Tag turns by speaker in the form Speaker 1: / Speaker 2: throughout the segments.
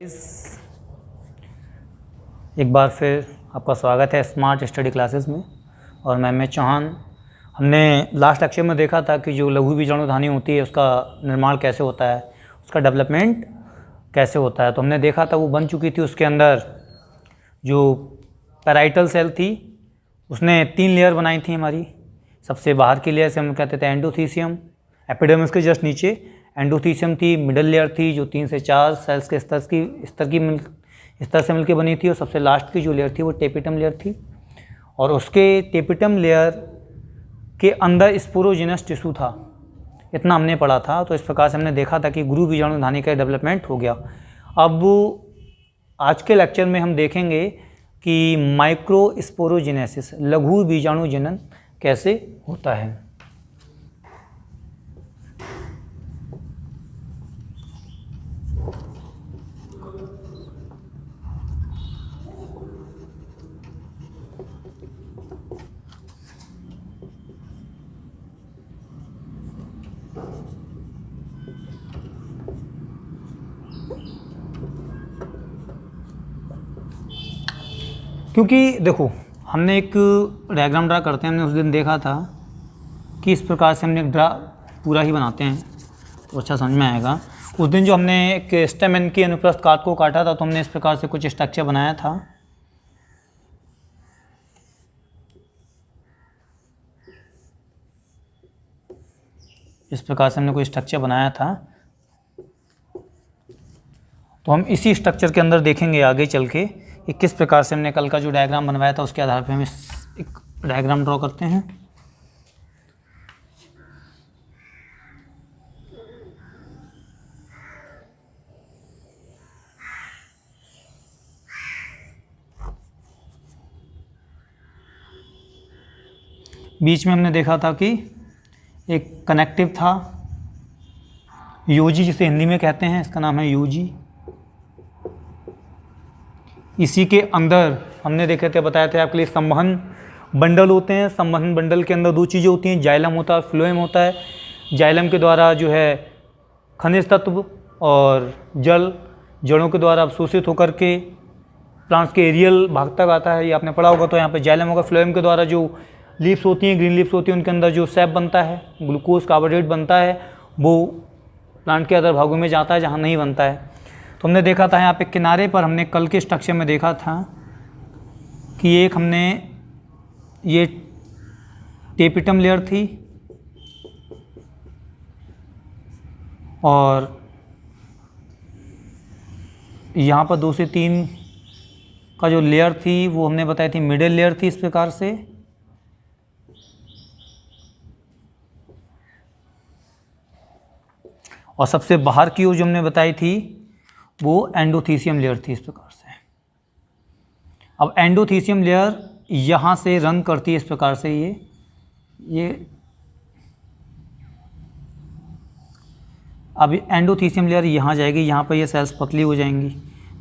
Speaker 1: एक बार फिर आपका स्वागत है स्मार्ट स्टडी क्लासेस में। और मैं एम चौहान। हमने लास्ट लेक्चर में देखा था कि जो लघु बीजाणुधानी होती है उसका निर्माण कैसे होता है, उसका डेवलपमेंट कैसे होता है। तो हमने देखा था वो बन चुकी थी। उसके अंदर जो पैराइटल सेल थी उसने 3 लेयर बनाई थी हमारी। सबसे बाहर की लेयर से हम कहते थे एंडोथीसियम, एपिडर्मिस के जस्ट नीचे एंडोथीसियम थी। मिडल लेयर थी जो 3 से 4 सेल्स के स्तर से मिलकर बनी थी। और सबसे लास्ट की जो लेयर थी वो टेपिटम लेयर थी। और उसके टेपिटम लेयर के अंदर स्पोरोजिनस टिश्यू था, इतना हमने पढ़ा था। तो इस प्रकार से हमने देखा था कि गुरु बीजाणुधानी का डेवलपमेंट हो गया। अब आज के लेक्चर में हम देखेंगे कि माइक्रोस्पोरोजेनेसिस, लघु बीजाणु जनन कैसे होता है। क्योंकि देखो हमने एक डायग्राम ड्रा करते हैं, हमने उस दिन देखा था कि इस प्रकार से हमने एक ड्रा पूरा ही बनाते हैं तो अच्छा समझ में आएगा। उस दिन जो हमने एक स्टेमेन की अनुप्रस्थ काट को काटा था तो हमने इस प्रकार से कुछ स्ट्रक्चर बनाया था। इस प्रकार से हमने कोई स्ट्रक्चर बनाया था। तो हम इसी स्ट्रक्चर के अंदर देखेंगे आगे चल के कि किस प्रकार से हमने कल का जो डायग्राम बनवाया था उसके आधार पर हम एक डायग्राम ड्रॉ करते हैं। बीच में हमने देखा था कि एक कनेक्टिव था, यूजी जिसे हिंदी में कहते हैं, इसका नाम है यूजी। इसी के अंदर हमने देखे थे, बताए थे आपके लिए, संवहन बंडल होते हैं। संवहन बंडल के अंदर 2 चीज़ें होती हैं, जाइलम होता है, फ्लोएम होता है। जाइलम के द्वारा जो है खनिज तत्व और जल जड़ों के द्वारा अवशोषित होकर के प्लांट्स के एरियल भाग तक आता है, ये आपने पढ़ा होगा। तो यहाँ पे जाइलम होगा। फ्लोएम के द्वारा जो लीव्स होती हैं, ग्रीन लीव्स होती हैं, उनके अंदर जो सैप बनता है, ग्लूकोज कार्बोहाइड्रेट बनता है, वो प्लांट के अदर भागों में जाता है जहाँ नहीं बनता है। तो हमने देखा था यहाँ पे किनारे पर, हमने कल के स्ट्रक्चर में देखा था कि एक हमने ये टेपिटम लेयर थी और यहाँ पर 2 से 3 का जो लेयर थी वो हमने बताई थी मिडिल लेयर थी। इस प्रकार से और सबसे बाहर की ओर जो हमने बताई थी वो एंडोथीसियम लेयर थी। इस प्रकार से अब एंडोथीसियम लेयर यहाँ से रन करती है इस प्रकार से। ये अब एंडोथीसियम लेयर यहाँ जाएगी, यहाँ पर ये सेल्स पतली हो जाएंगी।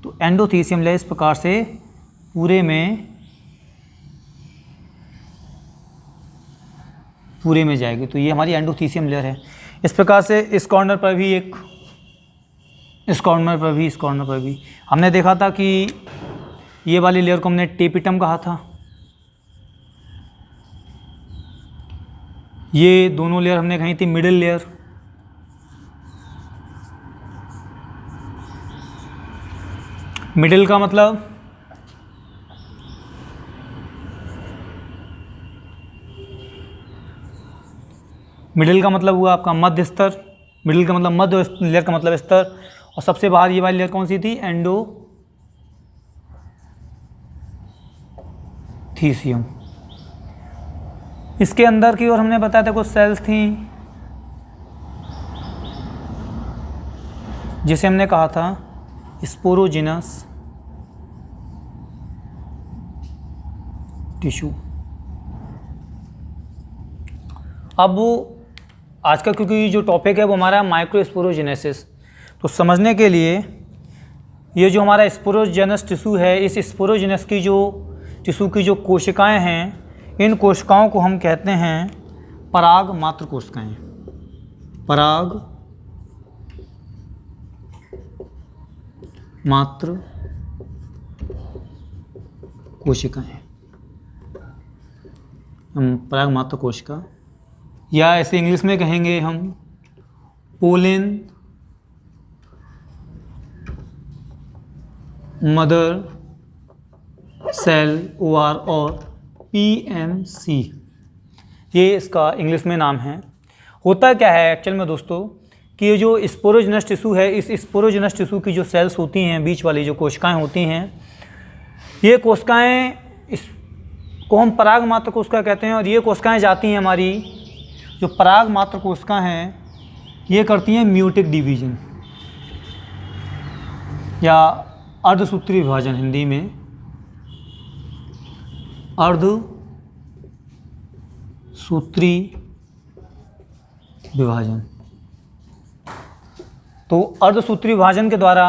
Speaker 1: तो एंडोथीसियम लेयर इस प्रकार से पूरे में जाएगी। तो ये हमारी एंडोथीसियम लेयर है। इस प्रकार से इस कॉर्नर पर भी इस कॉर्नर पर भी हमने देखा था कि ये वाली लेयर को हमने टेपिटम कहा था। ये दोनों लेयर हमने कही थी मिडिल लेयर। मिडिल का मतलब हुआ आपका मध्य स्तर। मिडिल का मतलब मध्य, लेयर का मतलब स्तर। और सबसे बाहर ये वाली लेयर कौन सी थी? एंडोथीसियम। इसके अंदर की ओर हमने बताया था कुछ सेल्स थी जिसे हमने कहा था स्पोरोजिनस टिश्यू। अब आज का क्योंकि जो टॉपिक है वो हमारा माइक्रोस्पोरोजेनेसिस, तो समझने के लिए ये जो हमारा स्पोरोजेनस टिश्यू है, इस स्पोरोजेनस की जो टिश्यू की जो कोशिकाएं हैं, इन कोशिकाओं को हम कहते हैं पराग मात्र कोशिकाएं। पराग मात्र कोशिकाएं, पराग मात्र कोशिका, या ऐसे इंग्लिश में कहेंगे हम पोलन मदर सेल OR और PMC, ये इसका इंग्लिश में नाम है। होता क्या है एक्चुअल में दोस्तों कि ये जो स्पोरोजेनस टिश्यू है, इस स्पोरोजेनस टिश्यू की जो सेल्स होती हैं, बीच वाली जो कोशिकाएं होती हैं, ये कोशिकाएं इसको हम पराग मात्र कोशिका कहते हैं। और ये कोशिकाएं जाती हैं, हमारी जो पराग मात्र कोशिका हैं ये करती हैं म्यूटिक डिवीजन या अर्धसूत्री विभाजन, हिंदी में अर्धसूत्री विभाजन। तो अर्धसूत्री विभाजन के द्वारा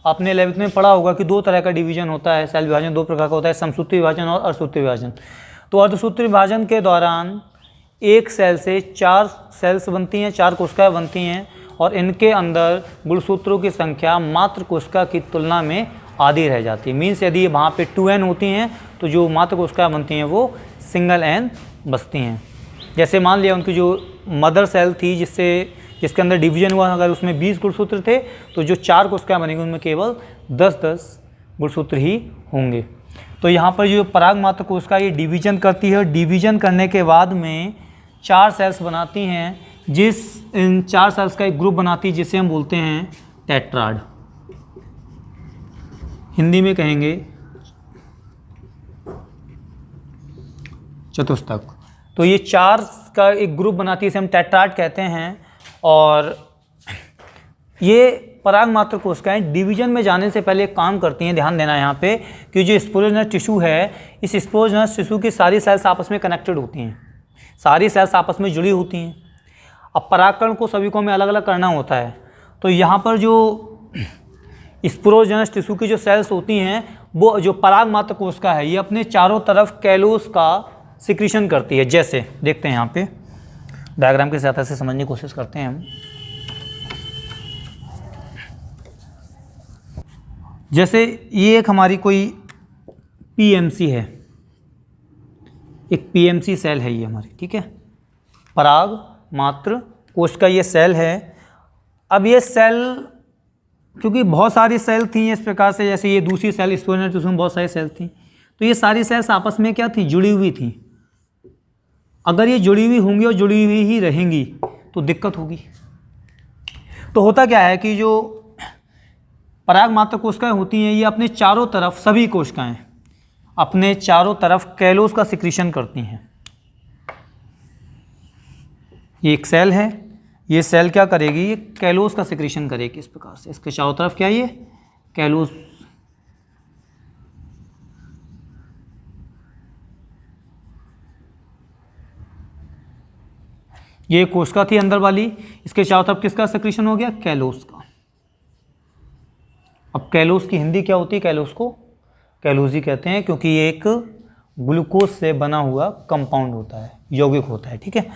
Speaker 1: आपने 11वीं में पढ़ा होगा कि दो तरह का डिवीजन होता है, सेल विभाजन दो प्रकार का होता है, समसूत्री विभाजन और अर्धसूत्री विभाजन। तो अर्धसूत्री विभाजन के दौरान एक सेल से 4 सेल्स बनती हैं, 4 कोशिकाएं बनती हैं, और इनके अंदर गुणसूत्रों की संख्या मात्र कोशिका की तुलना में आधी रह जाती है। मीन्स यदि वहाँ पे 2n होती हैं तो जो मात्र कोशिकाएं बनती हैं वो सिंगल n बचती हैं। जैसे मान लिया उनकी जो मदर सेल थी जिसके अंदर डिवीजन हुआ, अगर उसमें 20 गुणसूत्र थे तो जो 4 कोशिकाएं बनेंगी उनमें केवल 10-10 गुणसूत्र ही होंगे। तो यहाँ पर जो पराग मात्र कोशिका ये डिवीजन करती है, डिवीजन करने के बाद में 4 सेल्स बनाती हैं, इन 4 सेल्स का एक ग्रुप बनाती है जिसे हम बोलते हैं टेट्राड, हिंदी में कहेंगे चतुष्टक। तो ये 4 का एक ग्रुप बनाती है, इसे हम टेट्राड कहते हैं। और ये पराग मात्र कोशिकाएं डिवीजन में जाने से पहले काम करती हैं। ध्यान देना यहाँ पे कि जो स्पोरोजेनस टिश्यू है, इस स्पोरोजेनस टिश्यू की सारी सेल्स आपस में कनेक्टेड होती हैं, सारी सेल्स आपस में जुड़ी होती हैं। अब परागकण को सभी को हमें अलग अलग करना होता है। तो यहाँ पर जो स्पोरोजेनस टिश्यू की जो सेल्स होती हैं, वो जो पराग मात्र कोशिका है ये अपने चारों तरफ कैलोस का सिक्रीशन करती है। जैसे देखते हैं यहाँ पे डायग्राम के सहायता से समझने की कोशिश करते हैं हम। जैसे ये एक हमारी कोई PMC है, एक PMC सेल है ये हमारी, ठीक है, पराग मात्र कोशिका ये सेल है। अब ये सेल क्योंकि बहुत सारी सेल थी इस प्रकार से, जैसे ये दूसरी सेल स्पोरोजेनस टिश्यू में बहुत सारी सेल थी, तो ये सारी सेल्स आपस में क्या थी, जुड़ी हुई थी। अगर ये जुड़ी हुई होंगी और जुड़ी हुई ही रहेंगी तो दिक्कत होगी। तो होता क्या है कि जो पराग मात्र कोशिकाएं होती हैं ये अपने चारों तरफ, सभी कोशिकाएं अपने चारों तरफ कैलोस का सिक्रीशन करती हैं। ये एक सेल है, ये सेल क्या करेगी, ये कैलोस का सिक्रीशन करेगी इस प्रकार से। इसके चारों तरफ क्या है, ये कैलोस। ये कोशिका थी अंदर वाली, इसके चारों तरफ किसका सिक्रीशन हो गया, कैलोस का। अब कैलोस की हिंदी क्या होती है, कैलोस को कैलोजी कहते हैं, क्योंकि ये एक ग्लूकोज से बना हुआ कंपाउंड होता है, यौगिक होता है, ठीक है।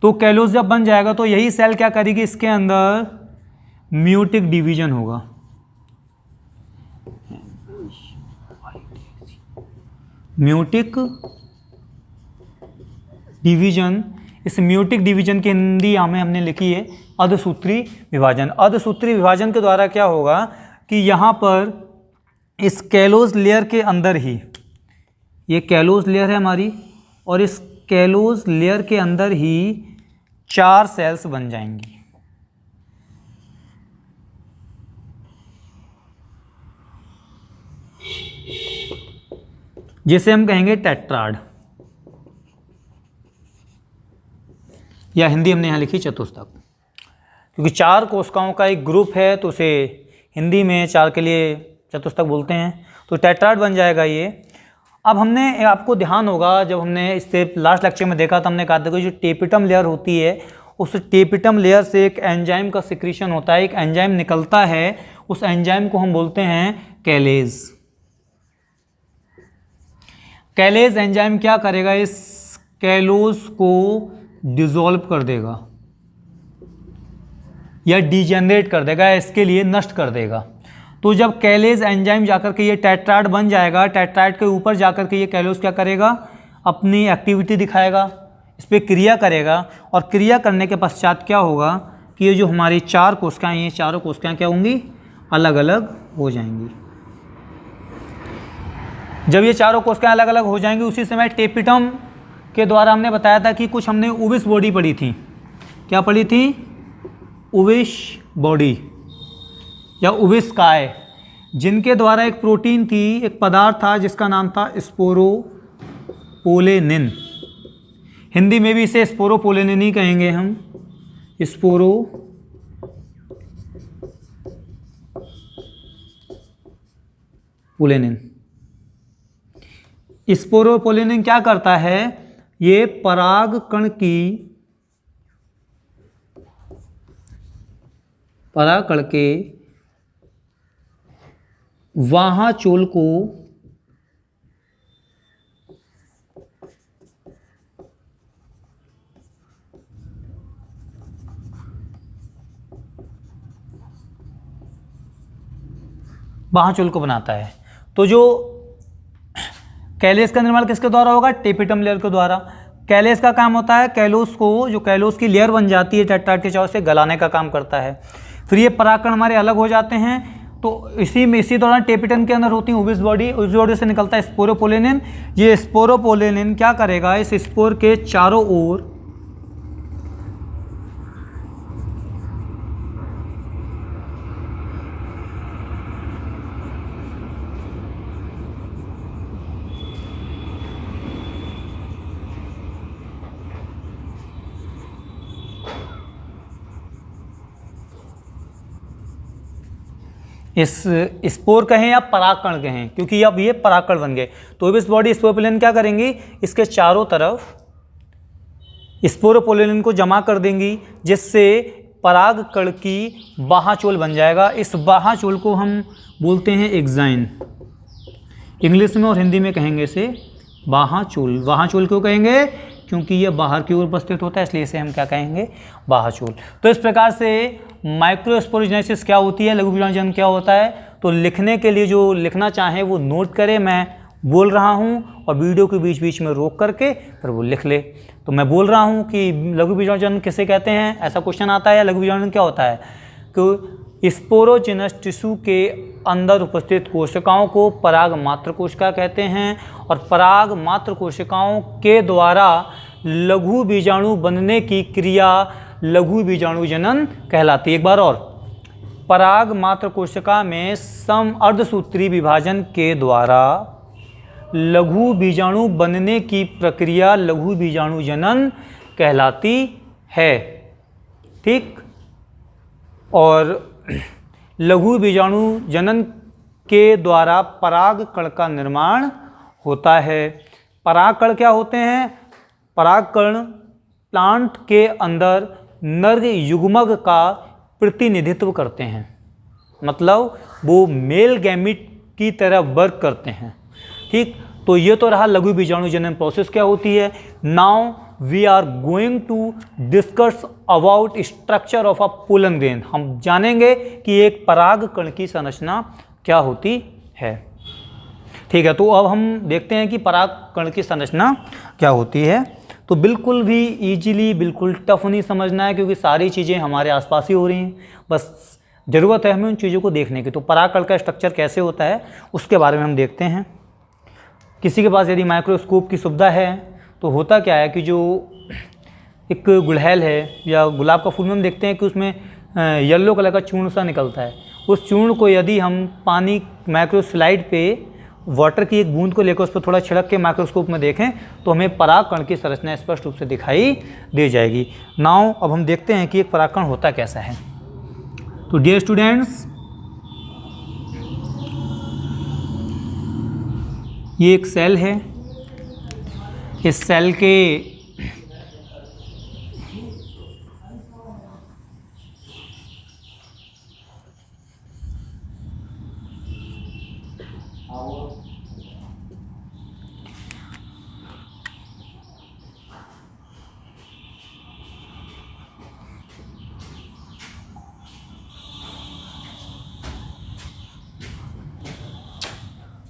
Speaker 1: तो कैलोस जब बन जाएगा तो यही सेल क्या करेगी, इसके अंदर म्यूटिक डिवीजन होगा। म्यूटिक डिवीजन, इस म्यूटिक डिवीजन की हिंदी हमने लिखी है अर्धसूत्री विभाजन। अर्धसूत्री विभाजन के द्वारा क्या होगा कि यहाँ पर इस कैलोस लेयर के अंदर ही, ये कैलोस लेयर है हमारी, और इस कैलोस लेयर के अंदर ही 4 सेल्स बन जाएंगी। जिसे हम कहेंगे टेट्राड, या हिंदी हमने यहाँ लिखी चतुष्टक। क्योंकि 4 कोशिकाओं का एक ग्रुप है तो उसे हिंदी में 4 के लिए चतुष्टक बोलते हैं, तो टेट्राड बन जाएगा ये। अब हमने, आपको ध्यान होगा जब हमने इससे लास्ट लेक्चर में देखा था, हमने कहा था कि जो टेपिटम लेयर होती है, उस टेपिटम लेयर से एक एंजाइम का सिक्रीशन होता है, एक एंजाइम निकलता है, उस एंजाइम को हम बोलते हैं कैलेज। कैलेज एंजाइम क्या करेगा, इस कैलोस को डिसॉल्व कर देगा या डिजेनरेट कर देगा, इसके लिए नष्ट कर देगा। तो जब कैलेज एंजाइम जाकर के ये टेट्राइड बन जाएगा, टेट्राइड के ऊपर जाकर के ये कैलोज क्या करेगा, अपनी एक्टिविटी दिखाएगा, इस पर क्रिया करेगा, और क्रिया करने के पश्चात क्या होगा कि ये जो हमारी 4 कोशिकाएं, ये चारों कोशिकाएं क्या होंगी, अलग अलग हो जाएंगी। जब ये चारों कोशिकाएं अलग अलग हो जाएंगी, उसी समय टेपिटम के द्वारा हमने बताया था कि कुछ हमने उबिस बॉडी पढ़ी थी। क्या पढ़ी थी, उबिस बॉडी या उबिस काय, जिनके द्वारा एक प्रोटीन थी, एक पदार्थ था जिसका नाम था स्पोरोपोलेनिन। हिंदी में भी इसे स्पोरोपोलेनिन ही कहेंगे हम, स्पोरोपोलेनिन। स्पोरोपोलेनिन क्या करता है, ये परागकण के वाहाचोल को बनाता है। तो जो कैलेज का निर्माण किसके द्वारा होगा, टेपिटम लेयर के द्वारा। कैलेज का काम होता है कैलोस को, जो कैलोस की लेयर बन जाती है टेट्राइड के चारों से, गलाने का काम करता है। फिर ये परागकण हमारे अलग हो जाते हैं, तो इसी दौरान टेपिटम के अंदर होती है उबिस बॉडी से निकलता है स्पोरोपोलेनिन। ये स्पोरोपोलेनिन क्या करेगा, इस स्पोर के चारों ओर इस स्पोर कहें या परागकण कहें, क्योंकि अब ये परागकण बन गए, तो इस बॉडी स्पोरोपोलेनिन क्या करेंगी, इसके चारों तरफ स्पोरोपोलेनिन को जमा कर देंगी, जिससे परागकण की बाहाचोल बन जाएगा। इस बाहाचोल को हम बोलते हैं एक्साइन, इंग्लिश में और हिंदी में कहेंगे इसे बाहाचोल। बाहाचोल क्यों कहेंगे, क्योंकि ये बाहर की ओर उपस्थित होता है, इसलिए इसे हम क्या कहेंगे, बाहाचोल। तो इस प्रकार से माइक्रोस्पोरोजेनेसिस क्या होती है, लघु बीजाणुजनन क्या होता है, तो लिखने के लिए जो लिखना चाहे वो नोट करे, मैं बोल रहा हूँ और वीडियो के बीच बीच में रोक करके फिर वो लिख ले। तो मैं बोल रहा हूँ कि लघु बीजाणुजनन किसे कहते हैं, ऐसा क्वेश्चन आता है, या लघु बीजाणुजनन क्या होता है, कि स्पोरोजिनस टिश्यू के अंदर उपस्थित कोशिकाओं को पराग मात्र कोशिका कहते हैं, और पराग मात्र कोशिकाओं के द्वारा लघु बीजाणु बनने की क्रिया लघु बीजाणुजनन कहलाती है। एक बार और, पराग मात्र कोशिका में सम अर्धसूत्री विभाजन के द्वारा लघु बीजाणु बनने की प्रक्रिया लघु बीजाणुजनन कहलाती है। ठीक, और लघु बीजाणुजनन के द्वारा परागकण का निर्माण होता है। परागकण क्या होते हैं, परागकण प्लांट के अंदर नर युग्मक का प्रतिनिधित्व करते हैं, मतलब वो मेल गैमिट की तरह वर्क करते हैं। ठीक, तो ये तो रहा लघु बीजाणुजनन प्रोसेस क्या होती है। Now we are going to discuss about structure of a pollen grain. हम जानेंगे कि एक परागकण की संरचना क्या होती है। ठीक है, तो अब हम देखते हैं कि परागकण की संरचना क्या होती है। तो बिल्कुल भी इजीली, बिल्कुल टफ नहीं समझना है, क्योंकि सारी चीज़ें हमारे आसपास ही हो रही हैं, बस ज़रूरत है हमें उन चीज़ों को देखने की। तो परागकण का स्ट्रक्चर कैसे होता है उसके बारे में हम देखते हैं। किसी के पास यदि माइक्रोस्कोप की सुविधा है तो होता क्या है कि जो एक गुड़हल है या गुलाब का फूल में हम देखते हैं कि उसमें येलो कलर का चूर्ण सा निकलता है। उस चूर्ण को यदि हम पानी माइक्रोस्लाइड पे वाटर की एक बूंद को लेकर उस पर थोड़ा छिड़क के माइक्रोस्कोप में देखें तो हमें परागकण की संरचना स्पष्ट रूप से दिखाई दे जाएगी। नाउ अब हम देखते हैं कि एक परागकण होता कैसा है। तो डियर स्टूडेंट्स, ये एक सेल है। इस सेल के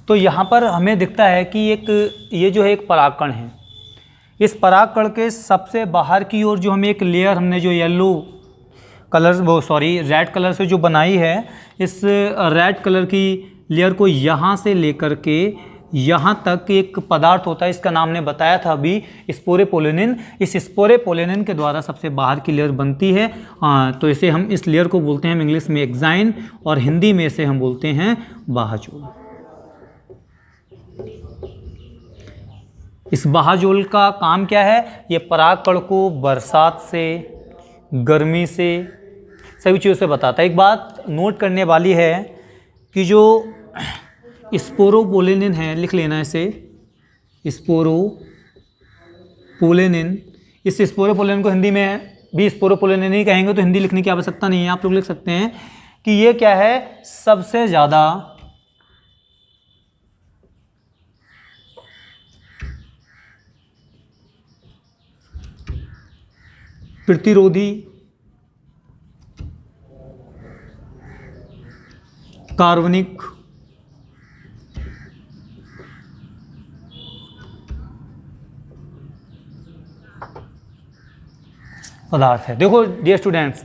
Speaker 1: तो यहाँ पर हमें दिखता है कि ये जो है एक परागकण है। इस परागकण के सबसे बाहर की ओर जो हमें एक लेयर हमने जो येलो कलर रेड कलर से जो बनाई है, इस रेड कलर की लेयर को यहाँ से लेकर के यहाँ तक एक पदार्थ होता है, इसका नाम ने बताया था अभी, स्पोरेपोलिनिन। इस स्पोरेपोलिनिन के द्वारा सबसे बाहर की लेयर बनती है। तो इसे हम इस लेयर को बोलते हैं इंग्लिश में एक्साइन और हिंदी में इसे हम बोलते हैं बाहाजोल। इस बाहाजोल का काम क्या है? ये परागकण को बरसात से, गर्मी से, सभी चीज़ों से बताता है। एक बात नोट करने वाली है कि जो स्पोरोपोलिनिन है, लिख लेना इसे, स्पोरोपोलिनिन। इस स्पोरोपोलिनिन को हिंदी में भी स्पोरोपोलिनिन ही कहेंगे, तो हिंदी लिखने की आवश्यकता नहीं है, आप लोग लिख सकते हैं कि ये क्या है, सबसे ज़्यादा प्रतिरोधी कार्बनिक पदार्थ है। देखो डियर स्टूडेंट्स,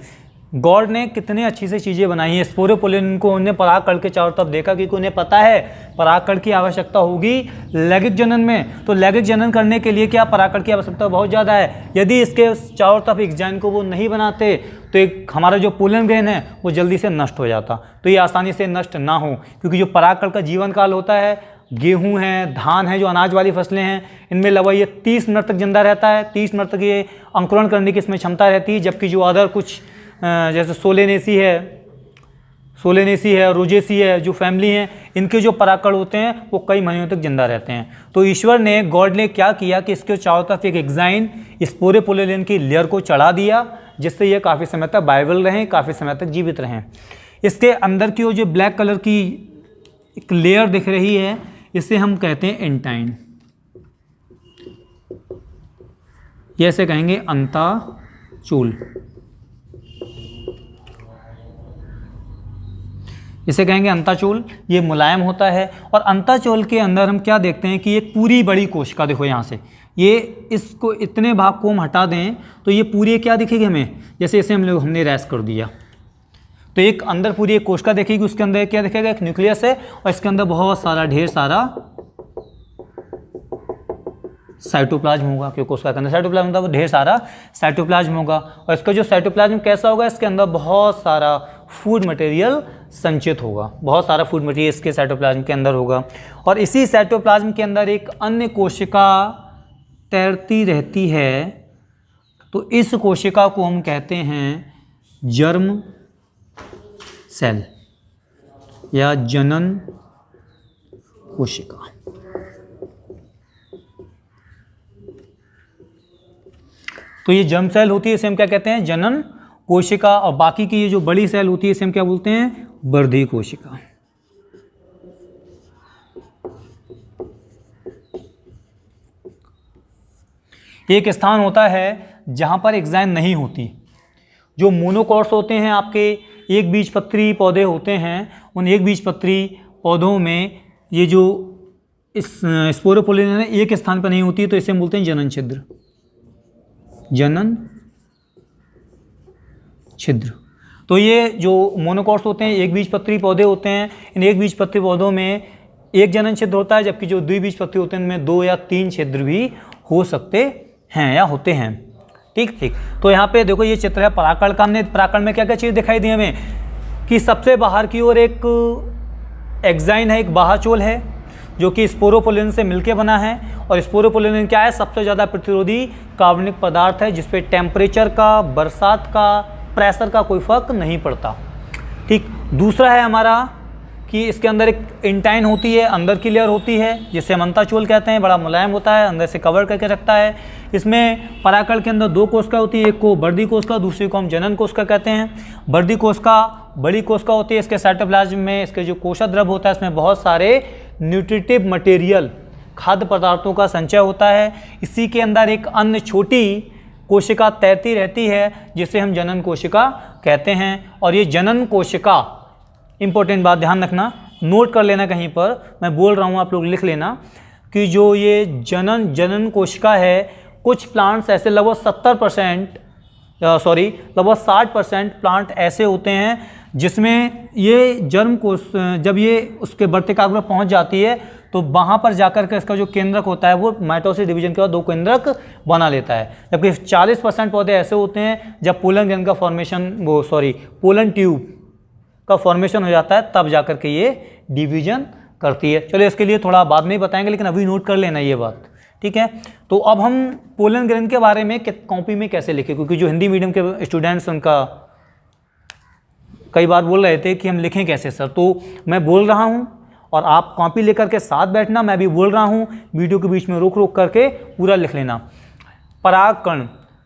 Speaker 1: गॉड ने कितनी अच्छी से चीज़ें बनाई हैं। स्पोरोपोलिनिन को उन्हें परागकण के चारों तरफ देखा क्योंकि उन्हें पता है परागकण की आवश्यकता होगी लैंगिक जनन में। तो लैंगिक जनन करने के लिए क्या परागकण की आवश्यकता बहुत ज़्यादा है। यदि इसके चारों तरफ एक्साइन को वो नहीं बनाते तो एक हमारा जो पोलन ग्रेन है वो जल्दी से नष्ट हो जाता। तो ये आसानी से नष्ट ना हो, क्योंकि जो परागकण का जीवन काल होता है, गेहूं है, धान है, जो अनाज वाली फसलें हैं, इनमें लगभग ये 30 मिनट तक जिंदा रहता है। 30 मिनट तक ये अंकुरण करने की इसमें क्षमता रहती है। जबकि जो अदर कुछ जैसे सोलेनेसी है, रोजेसी है, जो फैमिली हैं, इनके जो परागकण होते हैं वो कई महीनों तक जिंदा रहते हैं। तो ईश्वर ने, गॉड ने क्या किया कि इसके चारों तरफ एक एक्साइन स्पोरोपोलिनिन की लेयर को चढ़ा दिया, जिससे ये काफ़ी समय तक वायबल रहें, काफ़ी समय तक जीवित रहें। इसके अंदर की वो जो ब्लैक कलर की एक लेयर दिख रही है, इसे हम कहते हैं एंटाइन, ये ऐसे कहेंगे अंताचूल, इसे कहेंगे अंताचूल। ये मुलायम होता है और अंताचूल के अंदर हम क्या देखते हैं कि एक पूरी बड़ी कोशिका, देखो यहाँ से ये, इसको इतने भाग को हम हटा दें तो ये पूरी क्या दिखेगी हमें, जैसे इसे हमने रैस कर दिया तो एक अंदर पूरी एक कोशिका देखेगी, उसके अंदर क्या दिखेगा, एक न्यूक्लियस है और इसके अंदर बहुत सारा ढेर सारा साइटोप्लाज्म होगा, क्योंकि कोशिका के अंदर साइटोप्लाज्म होता है, वो ढेर सारा साइटोप्लाज्म होगा। और इसका जो साइटोप्लाज्म कैसा होगा, इसके अंदर बहुत सारा फूड मटेरियल संचित होगा, बहुत सारा फूड मटेरियल इसके साइटोप्लाज्म के अंदर होगा। और इसी साइटोप्लाज्म के अंदर एक अन्य कोशिका तैरती रहती है, तो इस कोशिका को हम कहते हैं जर्म सेल या जनन कोशिका। तो ये जर्म सेल होती है, इसे हम क्या कहते हैं, जनन कोशिका। और बाकी की ये जो बड़ी सेल होती है, इसे हम क्या बोलते हैं, वर्धी कोशिका। एक स्थान होता है जहां पर एक्साइन नहीं होती। जो मोनोकॉट्स होते हैं, आपके एक बीजपत्री पौधे होते हैं, उन एक बीजपत्री पौधों में ये जो इस स्पोरोपोलिनिन है एक स्थान पर नहीं होती, तो इसे हम बोलते हैं जनन छिद्र, जनन छिद्र। तो ये जो मोनोकॉट्स होते हैं, एक बीजपत्री पौधे होते हैं, इन एक बीजपत्री पौधों में एक जनन छिद्र होता है, जबकि जो द्विबीजपत्री होते हैं उनमें 2 या 3 छिद्र भी हो सकते हैं या होते हैं। ठीक। तो यहाँ पे देखो ये चित्र है परागकण का। हमने परागकण में क्या क्या चीज़ दिखाई दी हमें, कि सबसे बाहर की ओर एक एक्साइन है, एक बाहाचोल है, जो कि स्पोरोपोलिनिन से मिलके बना है। और स्पोरोपोलिनिन क्या है, सबसे ज़्यादा प्रतिरोधी कार्बनिक पदार्थ है, जिसपे टेम्परेचर का, बरसात का, प्रेशर का कोई फर्क नहीं पड़ता। ठीक। दूसरा है हमारा कि इसके अंदर एक इंटाइन होती है, अंदर की लेयर होती है, जिसे हम अंताचूल कहते हैं, बड़ा मुलायम होता है, अंदर से कवर करके रखता है। इसमें परागकण के अंदर 2 कोशिका होती है, एक को वर्धी कोशिका, दूसरी को हम जनन कोशिका कहते हैं। वर्धी कोशिका बड़ी कोशिका होती है, इसके साइटोप्लाज्म में इसके जो कोशाद्रव होता है, इसमें बहुत सारे न्यूट्रिटिव मटेरियल, खाद्य पदार्थों का संचय होता है। इसी के अंदर एक अन्य छोटी कोशिका तैरती रहती है, जिसे हम जनन कोशिका कहते हैं। और ये जनन कोशिका, इंपॉर्टेंट बात ध्यान रखना, नोट कर लेना कहीं पर, मैं बोल रहा हूँ आप लोग लिख लेना कि जो ये जनन कोशिका है, कुछ प्लांट्स ऐसे लगभग 60% प्लांट ऐसे होते हैं जिसमें ये जन्म कोश जब ये उसके वर्तिकाग्र में पहुंच जाती है तो वहाँ पर जाकर के इसका जो केंद्रक होता है वो माइटोसिस डिवीजन के बाद 2 केंद्रक बना लेता है। जबकि 40% पौधे ऐसे होते हैं जब पोलन ग्रैंड का फॉर्मेशन पोलन ट्यूब का फॉर्मेशन हो जाता है तब जाकर के ये डिवीजन करती है। चलिए इसके लिए थोड़ा बाद में ही बताएंगे, लेकिन अभी नोट कर लेना ये बात, ठीक है। तो अब हम पोलन ग्रैंड के बारे में कॉपी में कैसे लिखें, क्योंकि जो हिंदी मीडियम के स्टूडेंट्स उनका कई बार बोल रहे थे कि हम लिखें कैसे सर, तो मैं बोल रहा हूँ और आप कॉपी लेकर के साथ बैठना, मैं भी बोल रहा हूँ, वीडियो के बीच में रोक रोक करके पूरा लिख लेना। परागकण,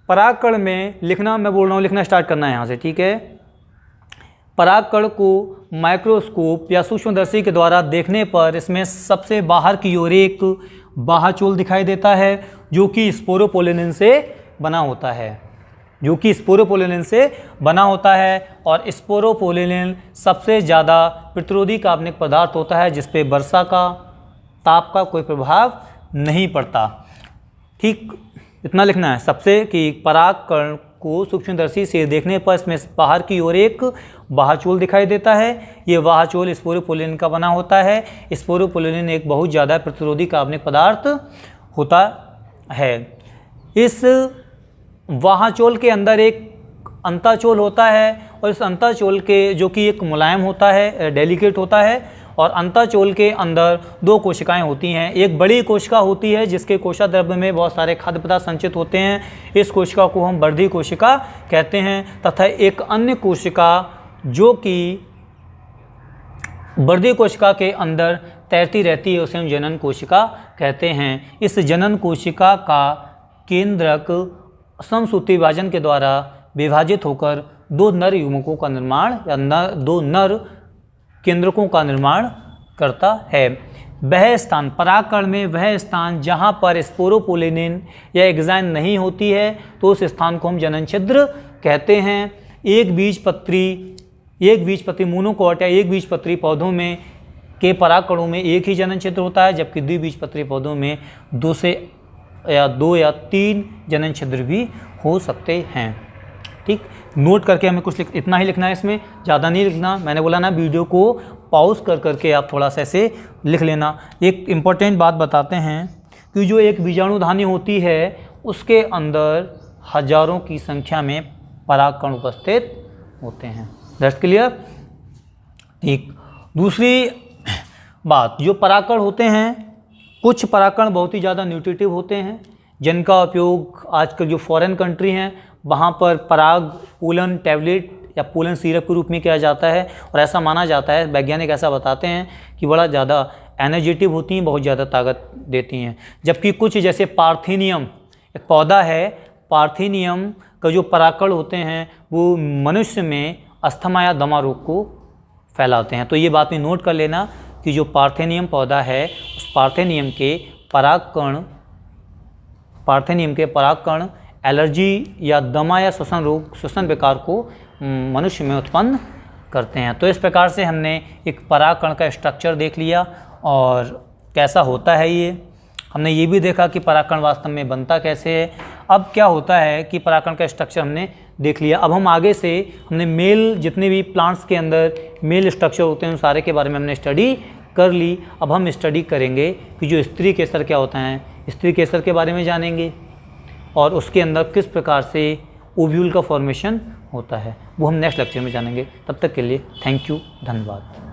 Speaker 1: परागकण में लिखना, मैं बोल रहा हूँ लिखना स्टार्ट करना है यहाँ से, ठीक है। परागकण को माइक्रोस्कोप या सूक्ष्मदर्शी के द्वारा देखने पर इसमें सबसे बाहर की ओर एक बाह्यचोल दिखाई देता है जो कि स्पोरोपोलिन से बना होता है, और स्पोरोपोलिन सबसे ज़्यादा प्रतिरोधी कार्बनिक पदार्थ होता है जिस पे वर्षा का, ताप का कोई प्रभाव नहीं पड़ता। ठीक, इतना लिखना है सबसे कि परागकण को सूक्ष्मदर्शी से देखने पर इसमें बाहर की ओर एक बाह्यचोल दिखाई देता है। ये बाह्यचोल स्पोरोपोलिन का बना होता है। स्पोरोपोलिन एक बहुत ज़्यादा प्रतिरोधी कार्बनिक पदार्थ होता है। इस बाह्यचोल के अंदर एक अंताचोल होता है और इस अंताचोल के जो कि एक मुलायम होता है, डेलिकेट होता है, और अंताचोल के अंदर 2 कोशिकाएं होती हैं। एक बड़ी कोशिका होती है जिसके कोशाद्रव्य में बहुत सारे खाद्य पदार्थ संचित होते हैं, इस कोशिका को हम वर्धी कोशिका कहते हैं, तथा एक अन्य कोशिका जो कि वर्धी कोशिका के अंदर तैरती रहती है उसे हम जनन कोशिका कहते हैं। इस जनन कोशिका का केंद्रक समसूत्री विभाजन के द्वारा विभाजित होकर 2 नर युग्मकों का निर्माण या 2 नर केंद्रकों का निर्माण करता है। वह स्थान, परागकण में वह स्थान जहाँ पर स्पोरोपोलिन या एग्जाइन नहीं होती है तो उस स्थान को हम जनन छिद्र कहते हैं। एक बीजपत्री मोनोकॉट या एक बीजपत्री पौधों में के परागकणों में एक ही जनन छिद्र होता है, जबकि द्विबीजपत्री पौधों में 2 या 3 जनन छिद्र भी हो सकते हैं। ठीक, नोट करके हमें कुछ इतना ही लिखना है, इसमें ज़्यादा नहीं लिखना। मैंने बोला ना वीडियो को पॉज कर करके आप थोड़ा सा ऐसे लिख लेना। एक इम्पॉर्टेंट बात बताते हैं कि जो एक बीजाणुधानी होती है उसके अंदर हजारों की संख्या में परागकण उपस्थित होते हैं। That's clear. ठीक, दूसरी बात, जो परागकण होते हैं, कुछ परागकण बहुत ही ज़्यादा न्यूट्रिटिव होते हैं जिनका उपयोग आजकल जो फॉरेन कंट्री हैं वहाँ पर पराग पोलन टैबलेट या पोलन सिरप के रूप में किया जाता है, और ऐसा माना जाता है, वैज्ञानिक ऐसा बताते हैं कि बड़ा ज़्यादा एनर्जेटिव होती हैं, बहुत ज़्यादा ताकत देती हैं। जबकि कुछ जैसे पार्थेनियम एक पौधा है, पार्थेनियम का जो परागकण होते हैं वो मनुष्य में अस्थमा या दमा रोग को फैलाते हैं। तो ये बात में नोट कर लेना कि जो पार्थेनियम पौधा है उस पार्थेनियम के परागकण एलर्जी या दमा या श्वसन विकार को मनुष्य में उत्पन्न करते हैं। तो इस प्रकार से हमने एक परागकण का स्ट्रक्चर देख लिया और कैसा होता है ये। हमने ये भी देखा कि परागकण वास्तव में बनता कैसे है। अब क्या होता है कि परागकण का स्ट्रक्चर हमने देख लिया, अब हम आगे से हमने मेल जितने भी प्लांट्स के अंदर मेल स्ट्रक्चर होते हैं उन सारे के बारे में हमने स्टडी कर ली। अब हम स्टडी करेंगे कि जो स्त्री केसर क्या होता है, स्त्री केसर के बारे में जानेंगे और उसके अंदर किस प्रकार से ओव्यूल का फॉर्मेशन होता है वो हम नेक्स्ट लेक्चर में जानेंगे। तब तक के लिए थैंक यू, धन्यवाद।